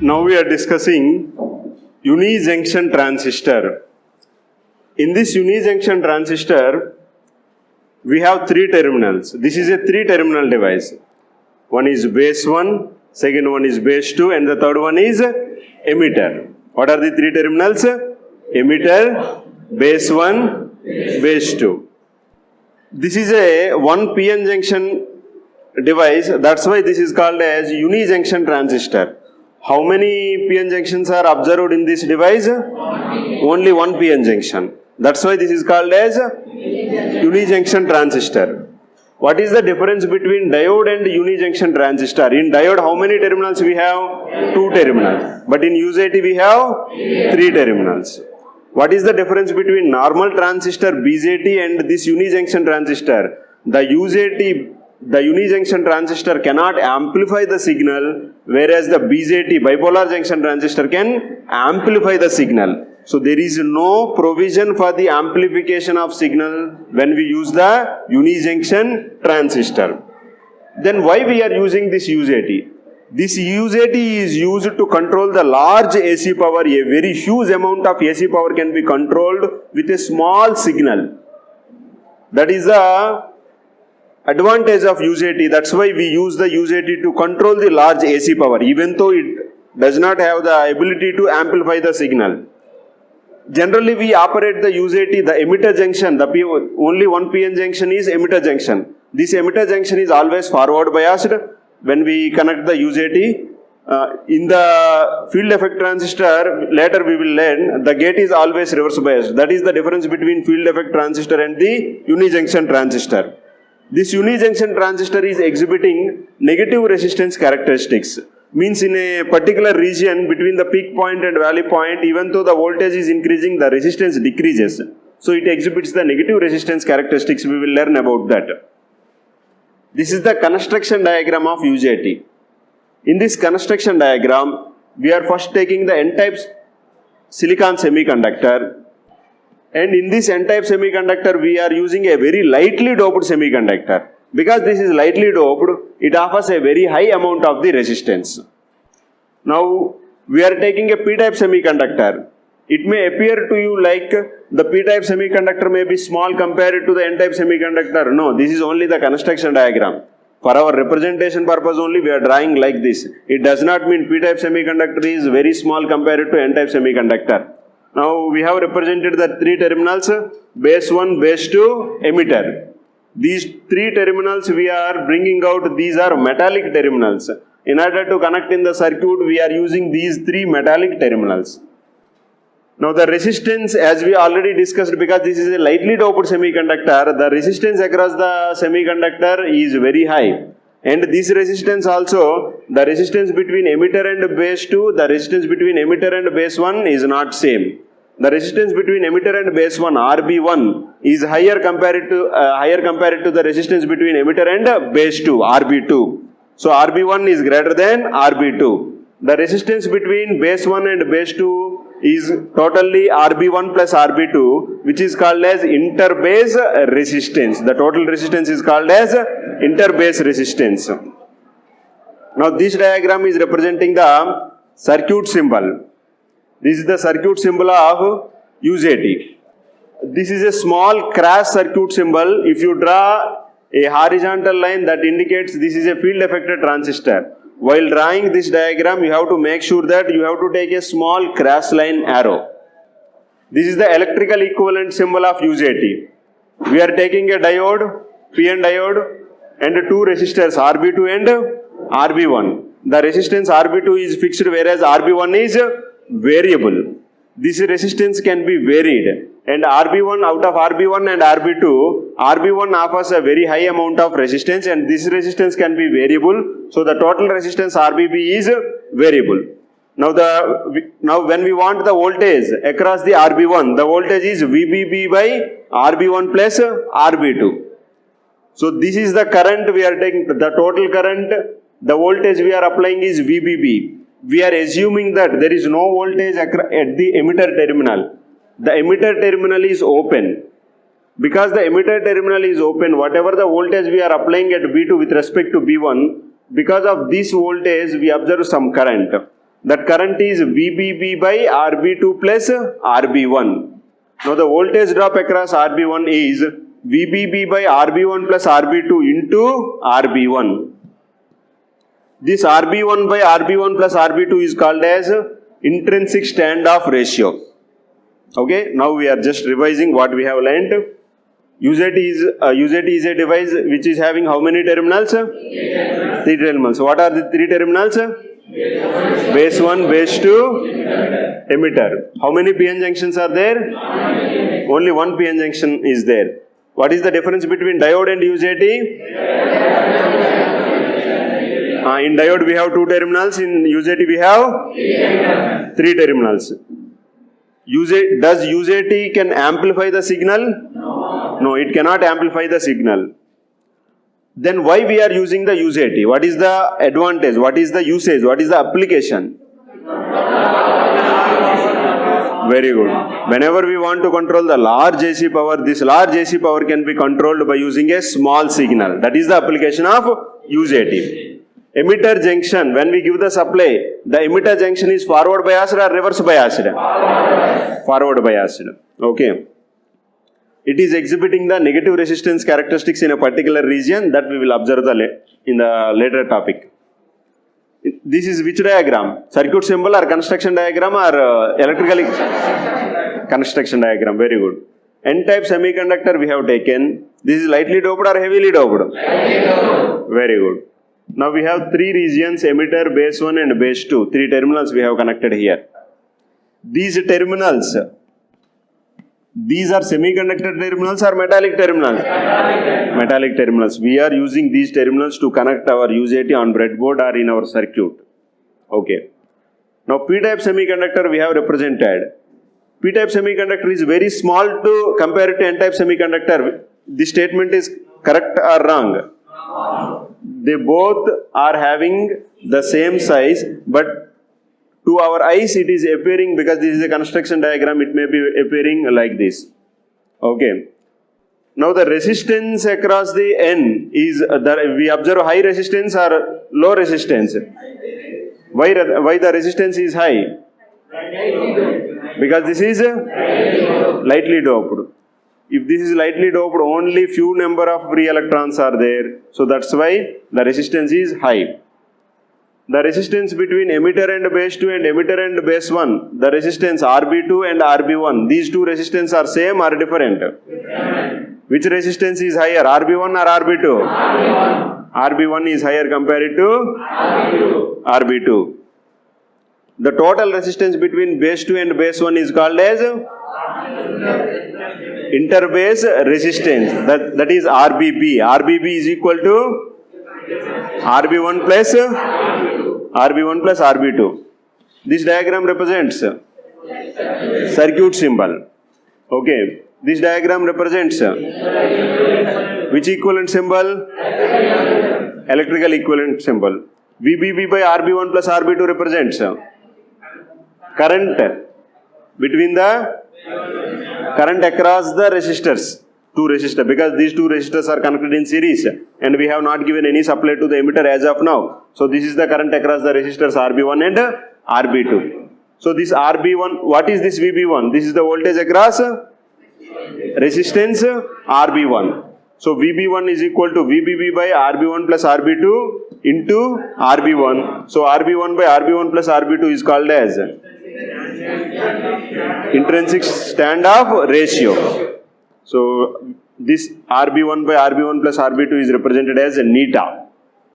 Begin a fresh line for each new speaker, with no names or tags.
Now we are discussing unijunction transistor. In this unijunction transistor, we have three terminals. This is a three-terminal device. One is base 1, second one is base 2, and the third one is emitter. What are the three terminals? Emitter, base 1, base 2. This is a one PN junction device. That's why this is called as unijunction transistor. How many PN junctions are observed in this device? Only one PN junction. That's why this is called as unijunction transistor. What is the difference between diode and unijunction transistor? In diode, how many terminals we have? 2 terminals. But in UJT, we have 3 terminals. What is the difference between normal transistor BJT and this unijunction transistor? The unijunction transistor cannot amplify the signal, whereas the BJT, bipolar junction transistor, can amplify the signal. So there is no provision for the amplification of signal when we use the unijunction transistor. Then why we are using this UJT? This UJT is used to control the large AC power. A very huge amount of AC power can be controlled with a small signal. That is the advantage of UJT. That's why we use the UJT to control the large AC power, even though it does not have the ability to amplify the signal. Generally, we operate the UJT, the emitter junction, only one PN junction is emitter junction. This emitter junction is always forward biased. When we connect the UJT, in the field effect transistor, later we will learn, the gate is always reverse biased. That is the difference between field effect transistor and the unijunction transistor. This unijunction transistor is exhibiting negative resistance characteristics. Means in a particular region between the peak point and valley point, even though the voltage is increasing, the resistance decreases. So it exhibits the negative resistance characteristics. We will learn about that. This is the construction diagram of UJT. In this construction diagram, we are first taking the N-type silicon semiconductor. And in this N-type semiconductor, we are using a very lightly doped semiconductor. Because this is lightly doped, it offers a very high amount of the resistance. Now, we are taking a P-type semiconductor. It may appear to you like the P-type semiconductor may be small compared to the N-type semiconductor. No, this is only the construction diagram. For our representation purpose only, we are drawing like this. It does not mean P-type semiconductor is very small compared to N-type semiconductor. Now, we have represented the 3 terminals, base 1, base 2, emitter. These 3 terminals we are bringing out, these are metallic terminals. In order to connect in the circuit, we are using these 3 metallic terminals. Now the resistance, as we already discussed, because this is a lightly doped semiconductor, the resistance across the semiconductor is very high. And this resistance also, the resistance between emitter and base 2, the resistance between emitter and base 1 is not same. The resistance between emitter and base 1, RB1, is higher compared to the resistance between emitter and base 2, RB2. So RB1 is greater than RB2. The resistance between base 1 and base 2 is totally RB1 plus RB2, which is called as interbase resistance. The total resistance is called as interbase resistance. Now this diagram is representing the circuit symbol. This is the circuit symbol of UJT. This is a small crash circuit symbol. If you draw a horizontal line, that indicates this is a field effector transistor. While drawing this diagram, you have to make sure that you have to take a small crash line arrow. This is the electrical equivalent symbol of UJT. We are taking a diode, PN diode, and 2 resistors, RB2 and RB1. The resistance RB2 is fixed, whereas RB1 is variable. This resistance can be varied, and RB1, out of RB1 and RB2, RB1 offers a very high amount of resistance, and this resistance can be variable. So the total resistance RBB is variable. Now when we want the voltage across the RB1, the voltage is VBB by RB1 plus RB2. So this is the current we are taking, the total current, the voltage we are applying is VBB. We are assuming that there is no voltage at the emitter terminal. The emitter terminal is open. Because the emitter terminal is open, whatever the voltage we are applying at B2 with respect to B1, because of this voltage we observe some current. that current is VBB by RB2 plus RB1. Now the voltage drop across RB1 is VBB by RB1 plus RB2 into RB1. This RB1 by RB1 plus RB2 is called as intrinsic standoff ratio. Okay, now we are just revising what we have learned. UJT is a device which is having how many terminals? 3 terminals. What are the 3 terminals? Base 1, base 2, emitter. How many PN junctions are there? Only one PN junction is there. What is the difference between diode and UJT? In diode we have 2 terminals, in UJT we have 3 terminals. Does UJT can amplify the signal? No, it cannot amplify the signal. Then why we are using the UJT? What is the advantage? What is the usage? What is the application? Very good. Whenever we want to control the large AC power, this large AC power can be controlled by using a small signal. That is the application of UJT. Emitter junction, when we give the supply, the emitter junction is forward biased or reverse biased? Forward biased. Okay. It is exhibiting the negative resistance characteristics in a particular region that we will observe in the later topic. This is which diagram? Circuit symbol or construction diagram or electrical construction diagram? Very good. N-type semiconductor we have taken. This is lightly doped or heavily doped? Very good. Now we have 3 regions, emitter, base 1 and base 2. 3 terminals we have connected here. These terminals, these are semiconductor terminals or metallic terminals? Metallic terminals. We are using these terminals to connect our UJT on breadboard or in our circuit. Okay. Now P-type semiconductor we have represented. P-type semiconductor is very small to compare to N-type semiconductor. This statement is correct or wrong? They both are having the same size, but to our eyes it is appearing, because this is a construction diagram, it may be appearing like this. Okay. Now the resistance across the N is, we observe high resistance or low resistance. Why the resistance is high? Because this is lightly doped. If this is lightly doped, only few number of free electrons are there. So that's why the resistance is high. The resistance between emitter and base 2 and emitter and base 1, the resistance RB2 and RB1, these two resistances are same or different? Which resistance is higher, RB1 or RB2? RB1 is higher compared to RB2. The total resistance between base 2 and base 1 is called as interbase resistance. That is RBB. RBB is equal to RB1 plus RB2. This diagram represents circuit symbol. Okay. This diagram represents which equivalent symbol? Electrical equivalent symbol. VBB by RB1 plus RB2 represents current between the current across the resistors. 2 resistors, because these 2 resistors are connected in series and we have not given any supply to the emitter as of now. So this is the current across the resistors RB1 and RB2. So this RB1, what is this VB1? This is the voltage across resistance RB1. So VB1 is equal to VBB by RB1 plus RB2 into RB1. So RB1 by RB1 plus RB2 is called as intrinsic standoff ratio. So this RB1 by RB1 plus RB2 is represented as neta.